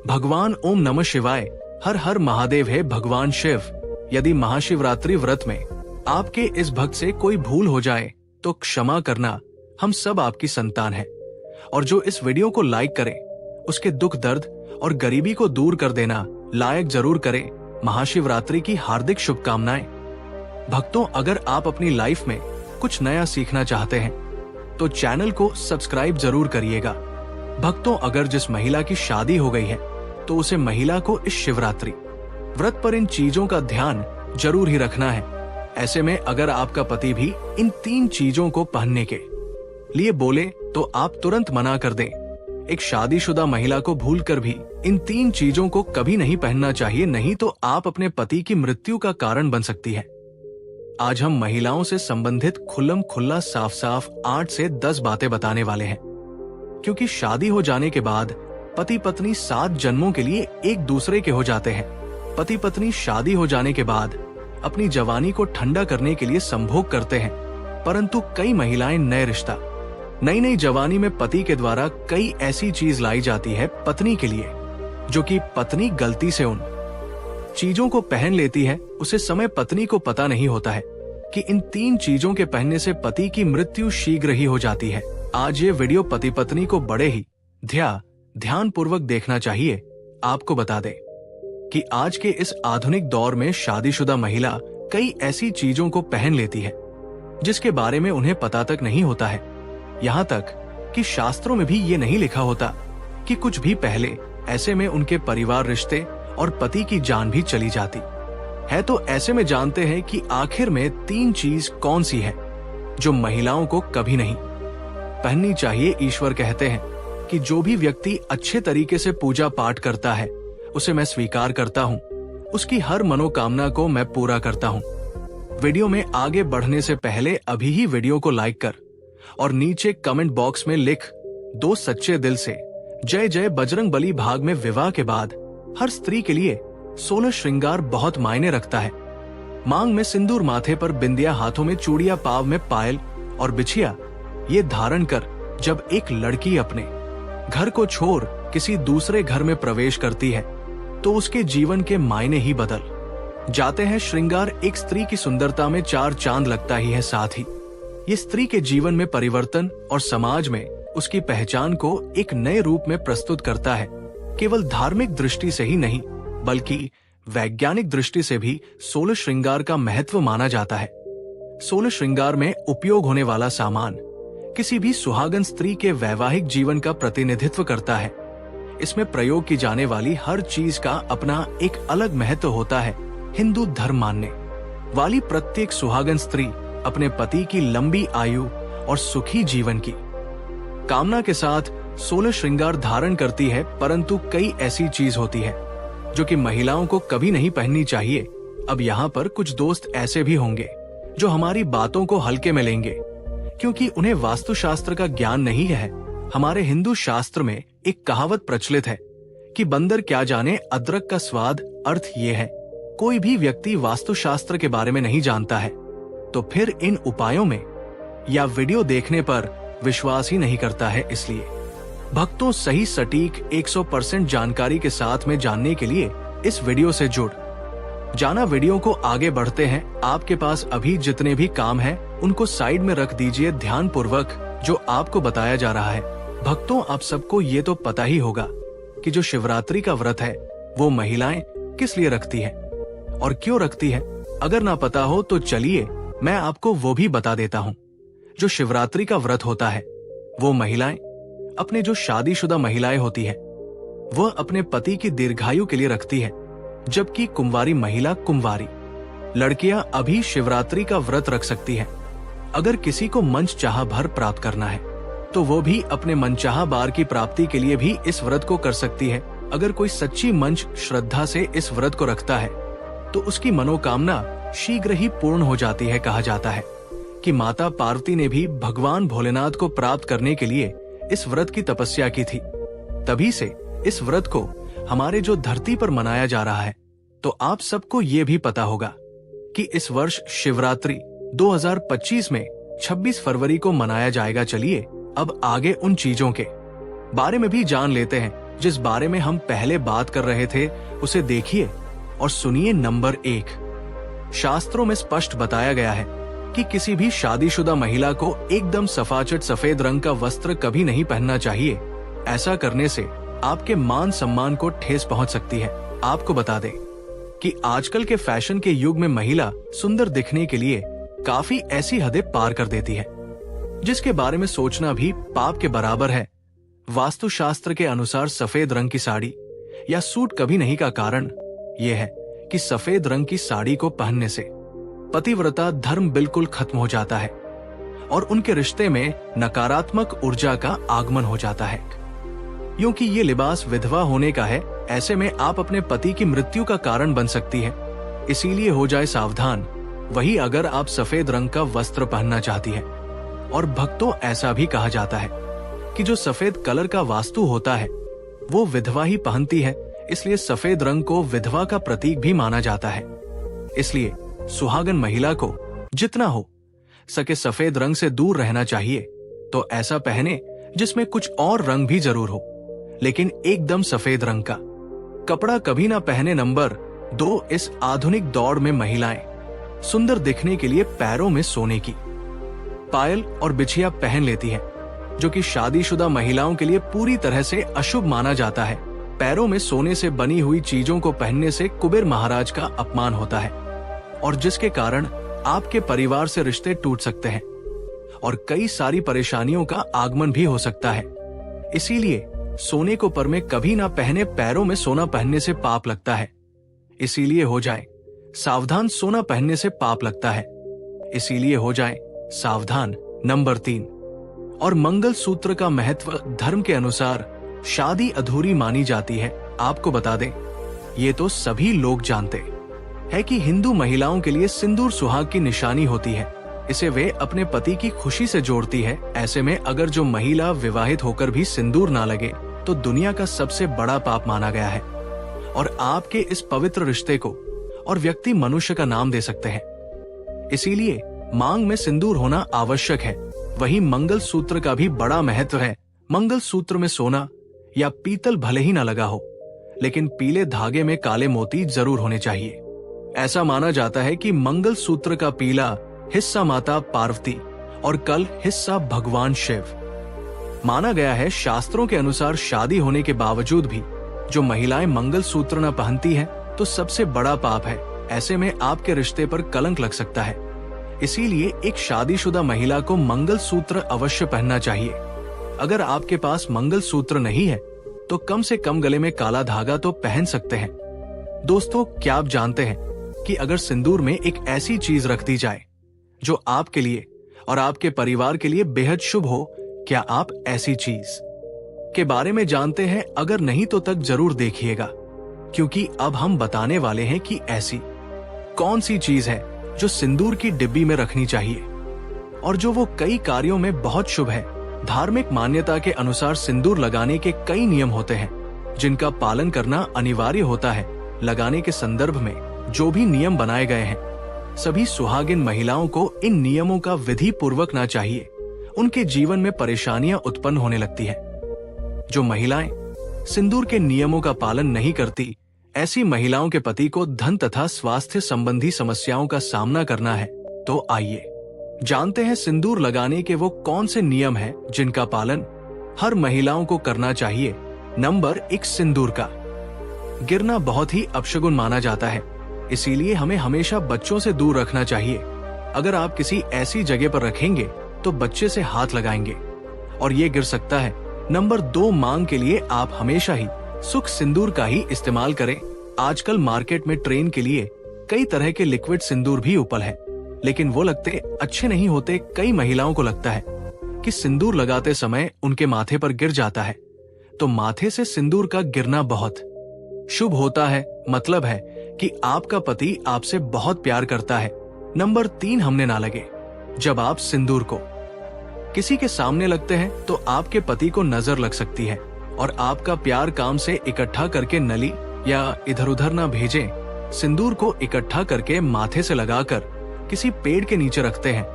भगवान ओम नमः शिवाय, हर हर महादेव है भगवान शिव। यदि महाशिवरात्रि व्रत में आपके इस भक्त से कोई भूल हो जाए तो क्षमा करना, हम सब आपकी संतान हैं। और जो इस वीडियो को लाइक करे उसके दुख दर्द और गरीबी को दूर कर देना लायक जरूर करे। महाशिवरात्रि की हार्दिक शुभकामनाएं। भक्तों, अगर आप अपनी लाइफ में कुछ नया सीखना चाहते हैं तो चैनल को सब्सक्राइब जरूर करिएगा। भक्तों, अगर जिस महिला की शादी हो गई है तो उसे महिला को इस शिवरात्रि व्रत पर इन चीजों का ध्यान जरूर ही रखना है। ऐसे में अगर आपका पति भी इन 3 चीजों को पहनने के लिए बोले तो आप तुरंत मना कर दें। एक शादीशुदा महिला को भूलकर भी इन 3 चीजों को कभी नहीं पहनना चाहिए, नहीं तो आप अपने पति की मृत्यु का कारण बन सकती है। आज हम महिलाओं से संबंधित खुल्लम खुल्ला साफ साफ 8 से 10 बातें बताने वाले हैं, क्योंकि शादी हो जाने के बाद पति पत्नी 7 जन्मों के लिए एक दूसरे के हो जाते हैं। पति पत्नी शादी हो जाने के बाद अपनी जवानी को ठंडा करने के लिए संभोग करते हैं, परंतु कई महिलाएं नई नई जवानी में पति के द्वारा कई ऐसी चीज लाई जाती है पत्नी के लिए, जो कि पत्नी गलती से उन चीजों को पहन लेती है। उसे समय पत्नी को पता नहीं होता है कि इन 3 चीजों के पहनने से पति की मृत्यु शीघ्र ही हो जाती है। आज ये वीडियो पति पत्नी को बड़े ही ध्यान पूर्वक देखना चाहिए। आपको बता दें कि आज के इस आधुनिक दौर में शादीशुदा महिला कई ऐसी चीजों को पहन लेती है जिसके बारे में उन्हें पता तक नहीं होता है। यहाँ तक कि शास्त्रों में भी ये नहीं लिखा होता कि कुछ भी पहले। ऐसे में उनके परिवार, रिश्ते और पति की जान भी चली जाती है। तो ऐसे में जानते हैं कि आखिर में 3 चीज कौन सी है जो महिलाओं को कभी नहीं पहननी चाहिए। ईश्वर कहते हैं कि जो भी व्यक्ति अच्छे तरीके से पूजा पाठ करता है उसे मैं स्वीकार करता हूँ, उसकी हर मनोकामना को मैं पूरा करता हूँ। वीडियो में आगे बढ़ने से पहले अभी ही वीडियो को लाइक कर और नीचे कमेंट बॉक्स में लिख दो सच्चे दिल से जय जय बजरंगबली। भाग में विवाह के बाद हर स्त्री के लिए 16 श्रृंगार बहुत मायने रखता है। मांग में सिंदूर, माथे पर बिंदिया, हाथों में चूड़िया, पाव में पायल और बिछिया ये धारण कर जब एक लड़की अपने घर को छोड़ किसी दूसरे घर में प्रवेश करती है तो उसके जीवन के मायने ही बदल जाते हैं। श्रृंगार एक स्त्री की सुंदरता में 4 चांद लगता ही है, साथ ही ये स्त्री के जीवन में परिवर्तन और समाज में उसकी पहचान को एक नए रूप में प्रस्तुत करता है। केवल धार्मिक दृष्टि से ही नहीं बल्कि वैज्ञानिक दृष्टि से भी 16 श्रृंगार का महत्व माना जाता है। 16 श्रृंगार में उपयोग होने वाला सामान किसी भी सुहागन स्त्री के वैवाहिक जीवन का प्रतिनिधित्व करता है। इसमें प्रयोग की जाने वाली हर चीज का अपना एक अलग महत्व होता है। हिंदू धर्म मानने वाली प्रत्येक सुहागन स्त्री अपने पति की लंबी आयु और सुखी जीवन की कामना के साथ 16 श्रृंगार धारण करती है, परंतु कई ऐसी चीज होती है जो कि महिलाओं को कभी नहीं पहननी चाहिए। अब यहाँ पर कुछ दोस्त ऐसे भी होंगे जो हमारी बातों को हल्के में लेंगे क्योंकि उन्हें वास्तुशास्त्र का ज्ञान नहीं है। हमारे हिंदू शास्त्र में एक कहावत प्रचलित है कि बंदर क्या जाने अदरक का स्वाद। अर्थ ये है, कोई भी व्यक्ति वास्तुशास्त्र के बारे में नहीं जानता है तो फिर इन उपायों में या वीडियो देखने पर विश्वास ही नहीं करता है। इसलिए भक्तों, सही सटीक 100% जानकारी के साथ में जानने के लिए इस वीडियो से जुड़ जाना। वीडियो को आगे बढ़ते हैं। आपके पास अभी जितने भी काम हैं उनको साइड में रख दीजिए ध्यान पूर्वक जो आपको बताया जा रहा है। भक्तों, आप सबको ये तो पता ही होगा कि जो शिवरात्रि का व्रत है वो महिलाएं किस लिए रखती है और क्यों रखती है। अगर ना पता हो तो चलिए मैं आपको वो भी बता देता हूँ। जो शिवरात्रि का व्रत होता है वो महिलाएं अपने जो शादीशुदा महिलाएं होती है वह अपने पति की दीर्घायु के लिए रखती है, जबकि कुंवारी महिला, कुंवारी लड़कियां अभी शिवरात्रि का व्रत रख सकती है। अगर किसी को मनचाहा भर प्राप्त करना है तो वो भी अपने मनचाहा बार की प्राप्ति के लिए भी इस व्रत को कर सकती है। अगर कोई सच्ची मंच श्रद्धा से इस व्रत को रखता है तो उसकी मनोकामना शीघ्र ही पूर्ण हो जाती है। कहा जाता है कि माता पार्वती ने भी भगवान भोलेनाथ को प्राप्त करने के लिए इस व्रत की तपस्या की थी। तभी से इस व्रत को हमारे जो धरती पर मनाया जा रहा है। तो आप सबको ये भी पता होगा कि इस वर्ष शिवरात्रि 2025 में 26 फरवरी को मनाया जाएगा। चलिए अब आगे उन चीजों के बारे में भी जान लेते हैं जिस बारे में हम पहले बात कर रहे थे उसे देखिए और सुनिए। नंबर 1, शास्त्रों में स्पष्ट बताया गया है कि किसी भी शादीशुदा महिला को एकदम सफाचट सफेद रंग का वस्त्र कभी नहीं पहनना चाहिए। ऐसा करने से आपके मान सम्मान को ठेस पहुंच सकती है। आपको बता दें कि आजकल के फैशन के युग में महिला सुंदर दिखने के लिए काफी ऐसी हदें पार कर देती है जिसके बारे में सोचना भी पाप के बराबर है। वास्तुशास्त्र के अनुसार सफेद रंग की साड़ी या सूट कभी नहीं का कारण यह है कि सफेद रंग की साड़ी को पहनने से पतिव्रता धर्म बिल्कुल खत्म हो जाता है और उनके रिश्ते में नकारात्मक ऊर्जा का आगमन हो जाता है। क्योंकि ये लिबास विधवा होने का है, ऐसे में आप अपने पति की मृत्यु का कारण बन सकती है। इसीलिए हो जाए सावधान। वही अगर आप सफेद रंग का वस्त्र पहनना चाहती है। और भक्तों, ऐसा भी कहा जाता है कि जो सफेद कलर का वास्तु होता है वो विधवा ही पहनती है, इसलिए सफेद रंग को विधवा का प्रतीक भी माना जाता है। इसलिए सुहागन महिला को जितना हो सके सफेद रंग से दूर रहना चाहिए। तो ऐसा पहने जिसमें कुछ और रंग भी जरूर हो, लेकिन एकदम सफेद रंग का कपड़ा कभी ना पहने। नंबर 2, इस आधुनिक दौर में महिलाएं सुंदर दिखने के लिए पैरों में सोने की पायल और बिछिया पहन लेती है, जो कि शादीशुदा महिलाओं के लिए पूरी तरह से अशुभ माना जाता है। पैरों में सोने से बनी हुई चीजों को पहनने से कुबेर महाराज का अपमान होता है और जिसके कारण आपके परिवार से रिश्ते टूट सकते हैं और कई सारी परेशानियों का आगमन भी हो सकता है। इसीलिए सोने को पर में कभी ना पहने। पैरों में सोना पहनने से पाप लगता है, इसीलिए हो जाए सावधान। सोना पहनने से पाप लगता है, इसीलिए हो जाए सावधान। नंबर 3, और मंगल सूत्र का महत्व धर्म के अनुसार शादी अधूरी मानी जाती है। आपको बता दें, ये तो सभी लोग जानते हैं कि हिंदू महिलाओं के लिए सिंदूर सुहाग की निशानी होती है। इसे वे अपने पति की खुशी से जोड़ती है। ऐसे में अगर जो महिला विवाहित होकर भी सिंदूर ना लगे तो दुनिया का सबसे बड़ा पाप माना गया है और आपके इस पवित्र रिश्ते को और व्यक्ति मनुष्य का नाम दे सकते हैं। इसीलिए मांग में सिंदूर होना आवश्यक है। वही मंगल सूत्र का भी बड़ा महत्व है। मंगल सूत्र में सोना या पीतल भले ही ना लगा हो, लेकिन पीले धागे में काले मोती जरूर होने चाहिए। ऐसा माना जाता है कि मंगल सूत्र का पीला हिस्सा माता पार्वती और कल हिस्सा भगवान शिव माना गया है। शास्त्रों के अनुसार शादी होने के बावजूद भी जो महिलाएं मंगल सूत्र न पहनती हैं तो सबसे बड़ा पाप है। ऐसे में आपके रिश्ते पर कलंक लग सकता है। इसीलिए एक शादीशुदा महिला को मंगल सूत्र अवश्य पहनना चाहिए। अगर आपके पास मंगल सूत्र नहीं है तो कम से कम गले में काला धागा तो पहन सकते हैं। दोस्तों, क्या आप जानते हैं कि अगर सिंदूर में एक ऐसी चीज रख दी जाए जो आपके लिए और आपके परिवार के लिए बेहद शुभ हो, क्या आप ऐसी चीज के बारे में जानते हैं? अगर नहीं तो तक जरूर देखिएगा, क्योंकि अब हम बताने वाले हैं कि ऐसी कौन सी चीज है जो सिंदूर की डिब्बी में रखनी चाहिए और जो वो कई कार्यों में बहुत शुभ है। धार्मिक मान्यता के अनुसार सिंदूर लगाने के कई नियम होते हैं जिनका पालन करना अनिवार्य होता है। लगाने के संदर्भ में जो भी नियम बनाए गए हैं, सभी सुहागिन महिलाओं को इन नियमों का विधि पूर्वक ना चाहिए। उनके जीवन में परेशानियां उत्पन्न होने लगती है। जो महिलाएं सिंदूर के नियमों का पालन नहीं करती, ऐसी महिलाओं के पति को धन तथा स्वास्थ्य संबंधी समस्याओं का सामना करना है। तो आइए जानते हैं सिंदूर लगाने के वो कौन से नियम हैं जिनका पालन हर महिलाओं को करना चाहिए। नंबर 1, सिंदूर का गिरना बहुत ही अपशगुन माना जाता है, इसीलिए हमें हमेशा बच्चों से दूर रखना चाहिए। अगर आप किसी ऐसी जगह पर रखेंगे तो बच्चे से हाथ लगाएंगे और ये गिर सकता है। नंबर 2, मांग के लिए आप हमेशा ही सुख सिंदूर का ही इस्तेमाल करें। आजकल मार्केट में ट्रेन के लिए कई तरह के लिक्विड सिंदूर भी उपलब्ध है, लेकिन वो लगते अच्छे नहीं होते। कई महिलाओं को लगता है कि सिंदूर लगाते समय उनके माथे पर गिर जाता है, तो माथे से सिंदूर का गिरना बहुत शुभ होता है। मतलब है कि आपका पति आपसे बहुत प्यार करता है। नंबर 3, हमने ना लगे। जब आप सिंदूर को किसी के सामने लगते हैं तो आपके पति को नजर लग सकती है और आपका प्यार काम से इकट्ठा करके नली या इधर उधर ना भेजें। सिंदूर को इकट्ठा करके माथे से लगाकर किसी पेड़ के नीचे रखते हैं।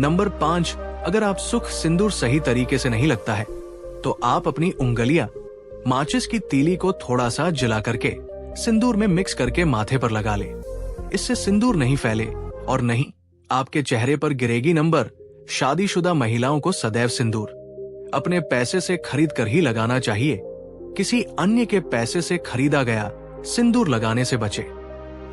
नंबर 5, अगर आप सुख सिंदूर सही तरीके से नहीं लगता है तो आप अपनी उंगलियां माचिस की तीली को थोड़ा सा जला करके सिंदूर में मिक्स करके माथे पर लगा ले। इससे सिंदूर नहीं फैले और नहीं आपके चेहरे पर गिरेगी नंबर। शादीशुदा महिलाओं को सदैव सिंदूर अपने पैसे से खरीद कर ही लगाना चाहिए। किसी अन्य के पैसे से खरीदा गया सिंदूर लगाने से बचे।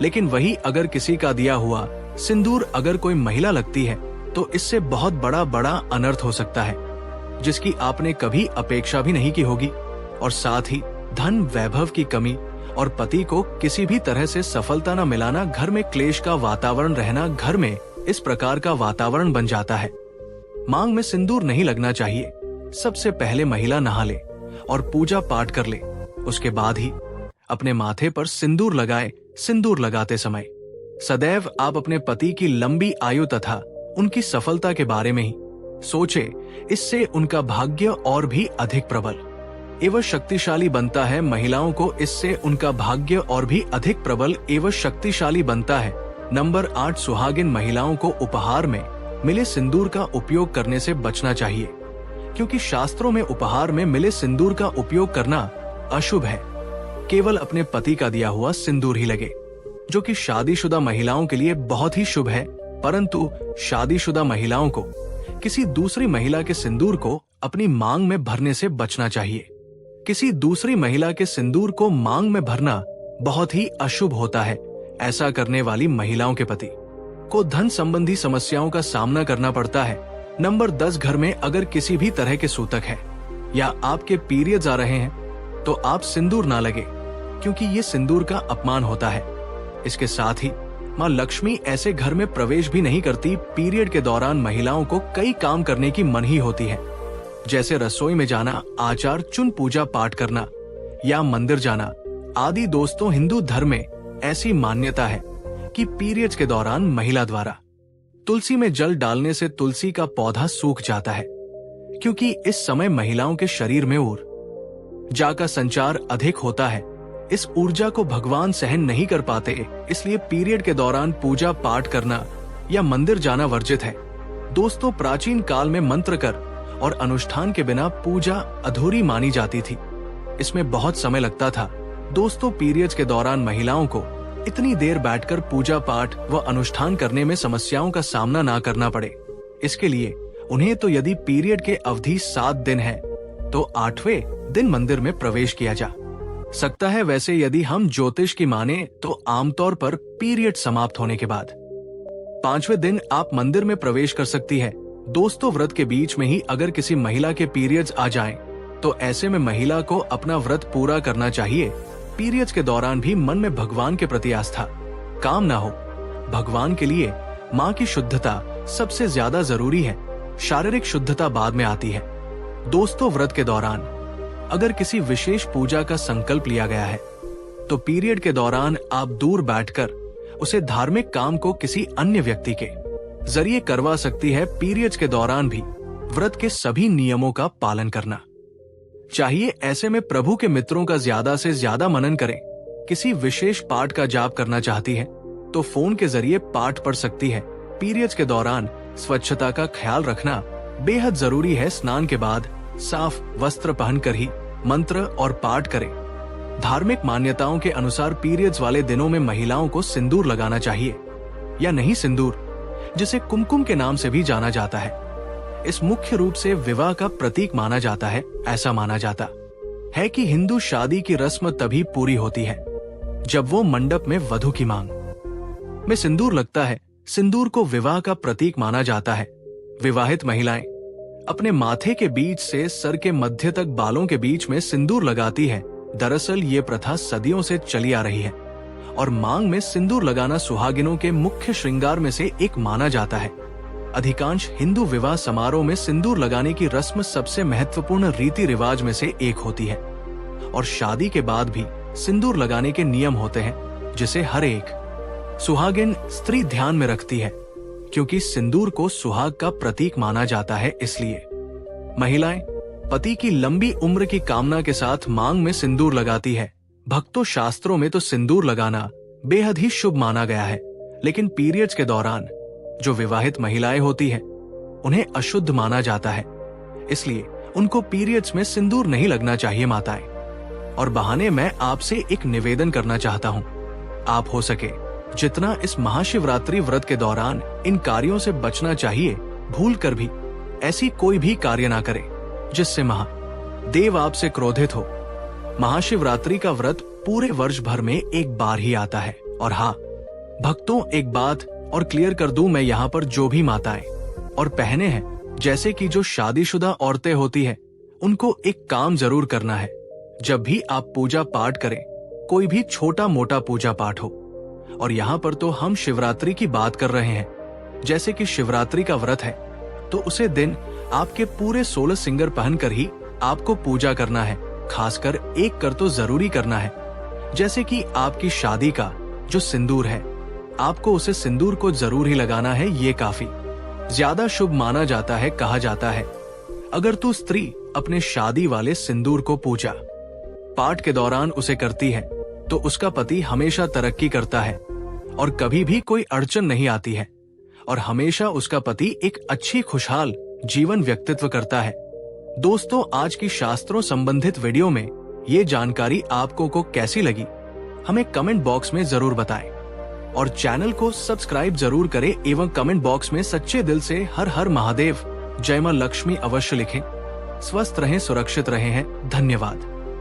लेकिन वही अगर किसी का दिया हुआ सिंदूर अगर कोई महिला लगती है तो इससे बहुत बड़ा अनर्थ हो सकता है, जिसकी आपने कभी अपेक्षा भी नहीं की होगी। और साथ ही धन वैभव की कमी और पति को किसी भी तरह से सफलता न मिलाना, घर में क्लेश का वातावरण रहना, घर में इस प्रकार का वातावरण बन जाता है। मांग में सिंदूर नहीं लगना चाहिए। सबसे पहले महिला नहा ले और पूजा पाठ कर ले, उसके बाद ही अपने माथे पर सिंदूर लगाए। सिंदूर लगाते समय सदैव आप अपने पति की लंबी आयु तथा उनकी सफलता के बारे में ही सोचे। इससे उनका भाग्य और भी अधिक प्रबल एवं शक्तिशाली बनता है। महिलाओं को इससे उनका भाग्य और भी अधिक प्रबल एवं शक्तिशाली बनता है। नंबर 8, सुहागिन महिलाओं को उपहार में मिले सिंदूर का उपयोग करने से बचना चाहिए, क्योंकि शास्त्रों में उपहार में मिले सिंदूर का उपयोग करना अशुभ है। केवल अपने पति का दिया हुआ सिंदूर ही लगे, जो कि शादीशुदा महिलाओं के लिए बहुत ही शुभ है। परंतु शादीशुदा महिलाओं को किसी दूसरी महिला के सिंदूर को अपनी मांग में भरने से बचना चाहिए। किसी दूसरी महिला के सिंदूर को मांग में भरना बहुत ही अशुभ होता है। ऐसा करने वाली महिलाओं के पति को धन संबंधी समस्याओं का सामना करना पड़ता है। नंबर 10, घर में अगर किसी भी तरह के सूतक है या आपके पीरियड्स आ रहे हैं तो आप सिंदूर ना लगे, क्योंकि ये सिंदूर का अपमान होता है। इसके साथ ही माँ लक्ष्मी ऐसे घर में प्रवेश भी नहीं करती। पीरियड के दौरान महिलाओं को कई काम करने की मनाही होती है, जैसे रसोई में जाना, आचार चुन पूजा पाठ करना या मंदिर जाना आदि। दोस्तों, हिंदू धर्म में ऐसी मान्यता है कि पीरियड्स के दौरान महिला द्वारा तुलसी में जल डालने से तुलसी का पौधा सूख जाता है, क्योंकि इस समय महिलाओं के शरीर में ऊर्जा का संचार अधिक होता है। इस ऊर्जा को भगवान सहन नहीं कर पाते, इसलिए पीरियड के दौरान पूजा पाठ करना या मंदिर जाना वर्जित है। दोस्तों, प्राचीन काल में मंत्र कर और अनुष्ठान के बिना पूजा अधूरी मानी जाती थी। इसमें बहुत समय लगता था। दोस्तों, पीरियड्स के दौरान महिलाओं को इतनी देर बैठकर पूजा पाठ व अनुष्ठान करने में समस्याओं का सामना ना करना पड़े, इसके लिए उन्हें तो यदि पीरियड के अवधि 7 दिन है तो 8वें दिन मंदिर में प्रवेश किया जा सकता है। वैसे यदि हम ज्योतिष की माने तो आमतौर पर पीरियड समाप्त होने के बाद 5वें दिन आप मंदिर में प्रवेश कर सकती है। दोस्तों, व्रत के बीच में ही अगर किसी महिला के पीरियड्स आ जाएं, तो ऐसे में महिला को अपना व्रत पूरा करना चाहिए। पीरियड्स के दौरान भी मन में भगवान के प्रति आस्था काम ना हो। भगवान के लिए माँ की शुद्धता सबसे ज्यादा जरूरी है, शारीरिक शुद्धता बाद में आती है। दोस्तों, व्रत के दौरान अगर किसी विशेष पूजा का संकल्प लिया गया है तो पीरियड के दौरान आप दूर बैठकर उसे धार्मिक काम को किसी अन्य व्यक्ति के जरिए करवा सकती है। पीरियड्स के दौरान भी व्रत के सभी नियमों का पालन करना चाहिए। ऐसे में प्रभु के मित्रों का ज्यादा से ज्यादा मनन करें। किसी विशेष पाठ का जाप करना चाहती है तो फोन के जरिए पाठ पढ़ सकती है। पीरियड्स के दौरान स्वच्छता का ख्याल रखना बेहद जरूरी है। स्नान के बाद साफ वस्त्र पहनकर ही मंत्र और पाठ करें। धार्मिक मान्यताओं के अनुसार पीरियड्स वाले दिनों में महिलाओं को सिंदूर लगाना चाहिए या नहीं सिंदूर, जिसे कुमकुम के नाम से भी जाना जाता है। इस मुख्य रूप से विवाह का प्रतीक माना जाता है। ऐसा माना जाता है कि हिंदू शादी की रस्म तभी पूरी होती है जब वो मंडप में वधू की मांग में सिंदूर लगता है। सिंदूर को विवाह का प्रतीक माना जाता है। विवाहित महिलाएं अपने माथे के बीच से सर के मध्य तक बालों के बीच में सिंदूर लगाती है। दरअसल ये प्रथा सदियों से चली आ रही है और मांग में सिंदूर लगाना सुहागिनों के मुख्य श्रृंगार में से एक माना जाता है। अधिकांश हिंदू विवाह समारोह में सिंदूर लगाने की रस्म सबसे महत्वपूर्ण रीति रिवाज में से एक होती है और शादी के बाद भी सिंदूर लगाने के नियम होते हैं, जिसे हर एक सुहागिन स्त्री ध्यान में रखती है, क्योंकि सिंदूर को सुहाग का प्रतीक माना जाता है। इसलिए महिलाएं पति की लंबी उम्र की कामना के साथ मांग में सिंदूर लगाती है। भक्तों, शास्त्रों में तो सिंदूर लगाना बेहद ही शुभ माना गया है, लेकिन पीरियड्स के दौरान जो विवाहित महिलाएं होती हैं, उन्हें अशुद्ध माना जाता है। इसलिए उनको पीरियड्स में सिंदूर नहीं लगना चाहिए। माताएं और बहाने मैं आपसे एक निवेदन करना चाहता हूँ। आप हो सके जितना इस महाशिवरात्रि व्रत के दौरान इन कार्यों से बचना चाहिए, भूल कर भी ऐसी कोई भी कार्य ना करें जिससे महादेव आपसे क्रोधित हो। महाशिवरात्रि का व्रत पूरे वर्ष भर में एक बार ही आता है। और हाँ भक्तों, एक बात और क्लियर कर दूं मैं यहाँ पर, जो भी माताएं और बहनें हैं, जैसे कि जो शादीशुदा औरतें होती हैं, उनको एक काम जरूर करना है। जब भी आप पूजा पाठ करें, कोई भी छोटा मोटा पूजा पाठ हो, और यहाँ पर तो हम शिवरात्रि की बात कर रहे हैं, जैसे कि शिवरात्रि का व्रत है, तो उसे दिन आपके पूरे 16 सिंगर पहनकर ही आपको पूजा करना है। खासकर एक कर तो जरूरी करना है, जैसे कि आपकी शादी का जो सिंदूर है, आपको उसे सिंदूर को जरूर ही लगाना है। ये काफी ज्यादा शुभ माना जाता है। कहा जाता है अगर तू स्त्री अपने शादी वाले सिंदूर को पूजा पाठ के दौरान उसे करती है तो उसका पति हमेशा तरक्की करता है और कभी भी कोई अड़चन नहीं आती है, और हमेशा उसका पति एक अच्छी खुशहाल जीवन व्यक्तित्व करता है। दोस्तों, आज की शास्त्रों संबंधित वीडियो में ये जानकारी आपको को कैसी लगी, हमें कमेंट बॉक्स में जरूर बताएं और चैनल को सब्सक्राइब जरूर करें एवं कमेंट बॉक्स में सच्चे दिल से हर हर महादेव, जय मां लक्ष्मी अवश्य लिखें। स्वस्थ रहें, सुरक्षित रहे हैं। धन्यवाद।